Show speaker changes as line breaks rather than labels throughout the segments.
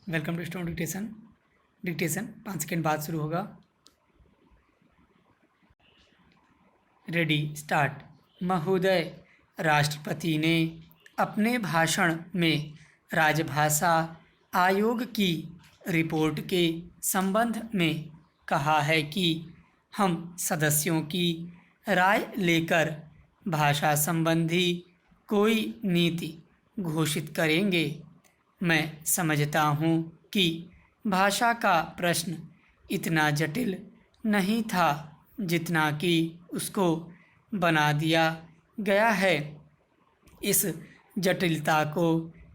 Welcome to stone dictation. Dictation 5 second बाद शुरू होगा। Ready start. महोदय, राष्ट्रपति ने अपने भाषण में राजभाषा आयोग की रिपोर्ट के संबंध में कहा है कि हम सदस्यों की राय लेकर भाषा संबंधी कोई नीति घोषित करेंगे। मैं समझता हूँ कि भाषा का प्रश्न इतना जटिल नहीं था जितना कि उसको बना दिया गया है। इस जटिलता को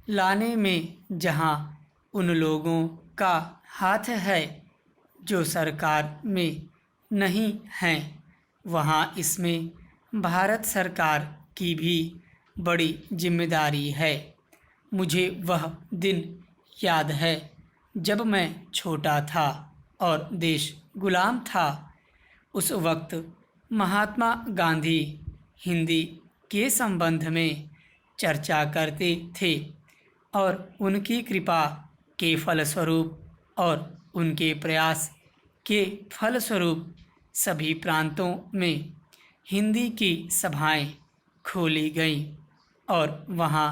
लाने में जहाँ उन लोगों का हाथ है जो सरकार में नहीं हैं, वहाँ इसमें भारत सरकार की भी बड़ी जिम्मेदारी है। मुझे वह दिन याद है जब मैं छोटा था और देश गुलाम था। उस वक्त महात्मा गांधी हिंदी के संबंध में चर्चा करते थे और उनकी कृपा के फलस्वरूप और उनके प्रयास के फलस्वरूप सभी प्रांतों में हिंदी की सभाएं खोली गईं और वहाँ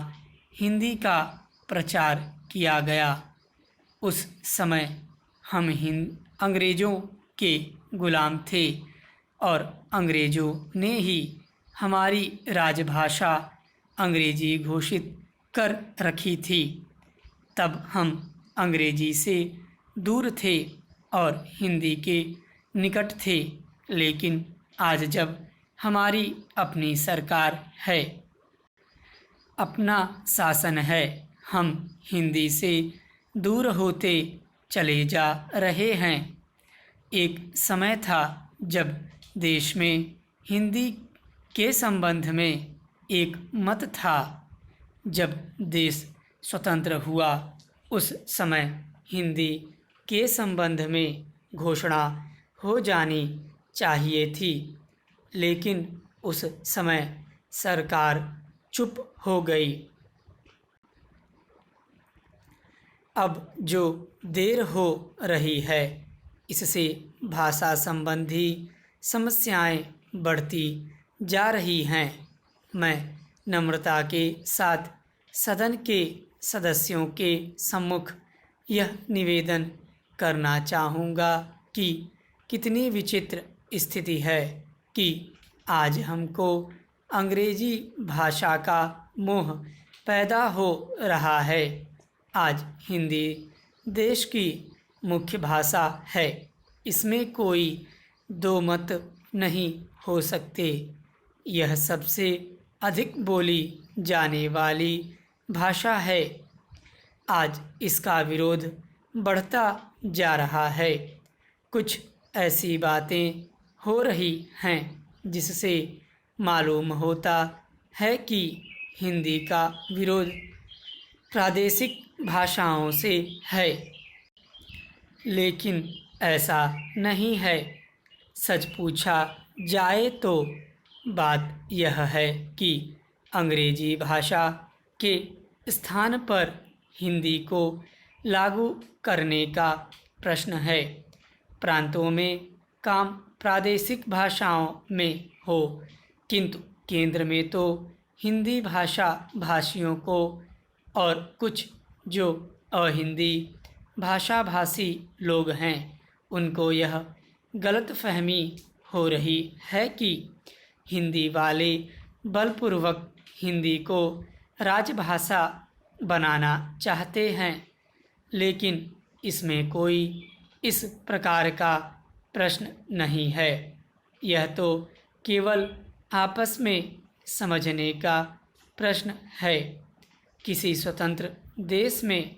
हिंदी का प्रचार किया गया। उस समय हम अंग्रेज़ों के गुलाम थे और अंग्रेज़ों ने ही हमारी राजभाषा अंग्रेज़ी घोषित कर रखी थी। तब हम अंग्रेज़ी से दूर थे और हिंदी के निकट थे, लेकिन आज जब हमारी अपनी सरकार है, अपना शासन है, हम हिंदी से दूर होते चले जा रहे हैं। एक समय था जब देश में हिंदी के संबंध में एक मत था। जब देश स्वतंत्र हुआ उस समय हिंदी के संबंध में घोषणा हो जानी चाहिए थी, लेकिन उस समय सरकार चुप हो गई। अब जो देर हो रही है, इससे भाषा संबंधी समस्याएं बढ़ती जा रही हैं। मैं नम्रता के साथ सदन के सदस्यों के सम्मुख यह निवेदन करना चाहूँगा कि कितनी विचित्र स्थिति है कि आज हमको अंग्रेजी भाषा का मोह पैदा हो रहा है। आज हिंदी देश की मुख्य भाषा है, इसमें कोई दो मत नहीं हो सकते। यह सबसे अधिक बोली जाने वाली भाषा है। आज इसका विरोध बढ़ता जा रहा है। कुछ ऐसी बातें हो रही हैं जिससे मालूम होता है कि हिंदी का विरोध प्रादेशिक भाषाओं से है, लेकिन ऐसा नहीं है। सच पूछा जाए तो बात यह है कि अंग्रेजी भाषा के स्थान पर हिंदी को लागू करने का प्रश्न है। प्रांतों में काम प्रादेशिक भाषाओं में हो, किंतु केंद्र में तो हिंदी भाषा भाषियों को और कुछ जो अहिंदी भाषा भाषी लोग हैं उनको यह गलतफहमी हो रही है कि हिंदी वाले बलपूर्वक हिंदी को राजभाषा बनाना चाहते हैं, लेकिन इसमें कोई इस प्रकार का प्रश्न नहीं है। यह तो केवल आपस में समझने का प्रश्न है। किसी स्वतंत्र देश में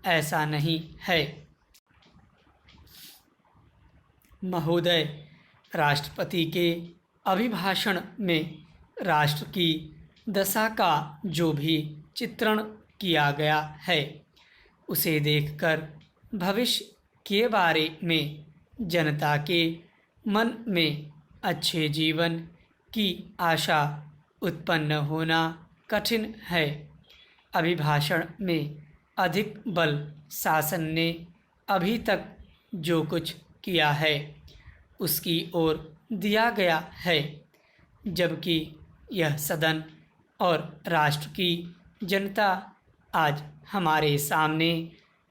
ऐसा नहीं है। महोदय, राष्ट्रपति के अभिभाषण में राष्ट्र की दशा का जो भी चित्रण किया गया है, उसे देखकर भविष्य के बारे में जनता के मन में अच्छे जीवन की आशा उत्पन्न होना कठिन है। अभिभाषण में अधिक बल शासन ने अभी तक जो कुछ किया है उसकी ओर दिया गया है, जबकि यह सदन और राष्ट्र की जनता आज हमारे सामने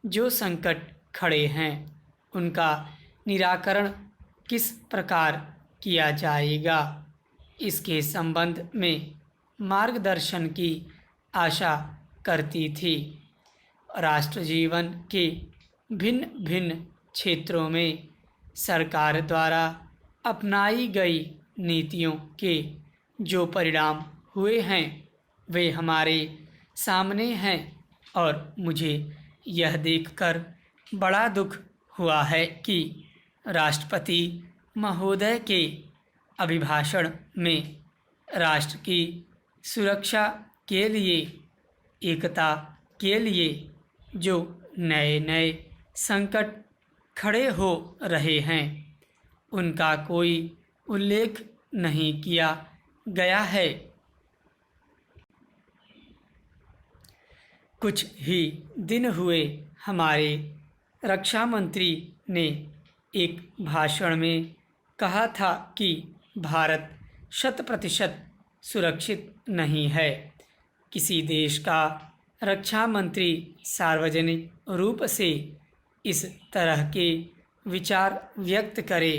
जो संकट खड़े हैं उनका निराकरण किस प्रकार किया जाएगा, इसके संबंध में मार्गदर्शन की आशा करती थी। राष्ट्र जीवन के भिन्न भिन्न क्षेत्रों में सरकार द्वारा अपनाई गई नीतियों के जो परिणाम हुए हैं वे हमारे सामने हैं और मुझे यह देखकर बड़ा दुख हुआ है कि राष्ट्रपति महोदय के अभिभाषण में राष्ट्र की सुरक्षा के लिए, एकता के लिए जो नए नए संकट खड़े हो रहे हैं उनका कोई उल्लेख नहीं किया गया है। कुछ ही दिन हुए हमारे रक्षा मंत्री ने एक भाषण में कहा था कि भारत 100% सुरक्षित नहीं है। किसी देश का रक्षा मंत्री सार्वजनिक रूप से इस तरह के विचार व्यक्त करे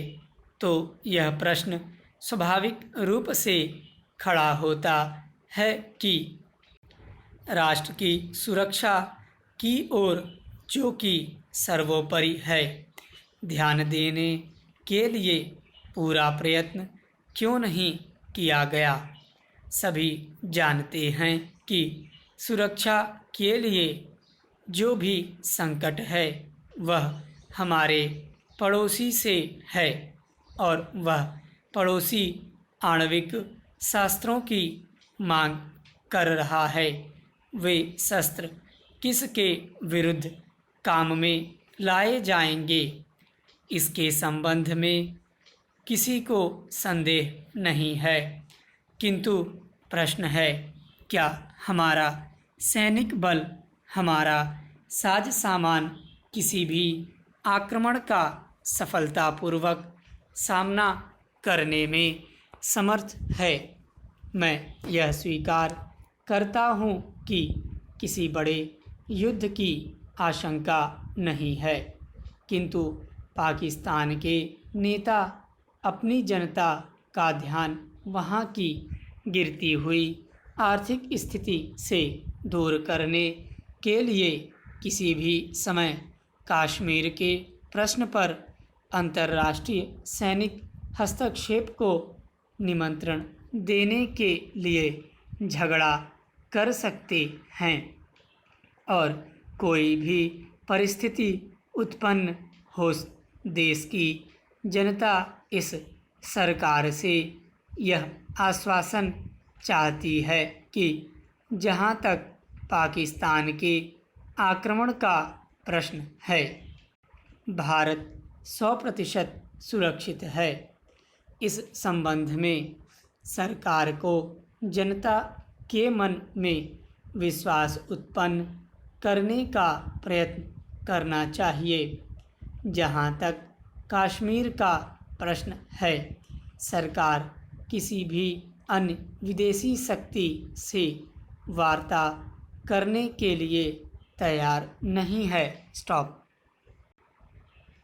तो यह प्रश्न स्वाभाविक रूप से खड़ा होता है कि राष्ट्र की सुरक्षा की ओर, जो कि सर्वोपरि है, ध्यान देने के लिए पूरा प्रयत्न क्यों नहीं किया गया। सभी जानते हैं कि सुरक्षा के लिए जो भी संकट है वह हमारे पड़ोसी से है और वह पड़ोसी आणविक शस्त्रों की मांग कर रहा है। वे शस्त्र किसके विरुद्ध काम में लाए जाएंगे, इसके संबंध में किसी को संदेह नहीं है, किंतु प्रश्न है क्या हमारा सैनिक बल, हमारा साज सामान किसी भी आक्रमण का सफलतापूर्वक सामना करने में समर्थ है। मैं यह स्वीकार करता हूँ कि किसी बड़े युद्ध की आशंका नहीं है, किंतु पाकिस्तान के नेता अपनी जनता का ध्यान वहाँ की गिरती हुई आर्थिक स्थिति से दूर करने के लिए किसी भी समय कश्मीर के प्रश्न पर अंतर्राष्ट्रीय सैनिक हस्तक्षेप को निमंत्रण देने के लिए झगड़ा कर सकते हैं और कोई भी परिस्थिति उत्पन्न हो, देश की जनता इस सरकार से यह आश्वासन चाहती है कि जहां तक पाकिस्तान के आक्रमण का प्रश्न है, भारत 100% सुरक्षित है। इस संबंध में सरकार को जनता के मन में विश्वास उत्पन्न करने का प्रयत्न करना चाहिए। जहां तक कश्मीर का प्रश्न है, सरकार किसी भी अन्य विदेशी शक्ति से वार्ता करने के लिए तैयार नहीं है। स्टॉप।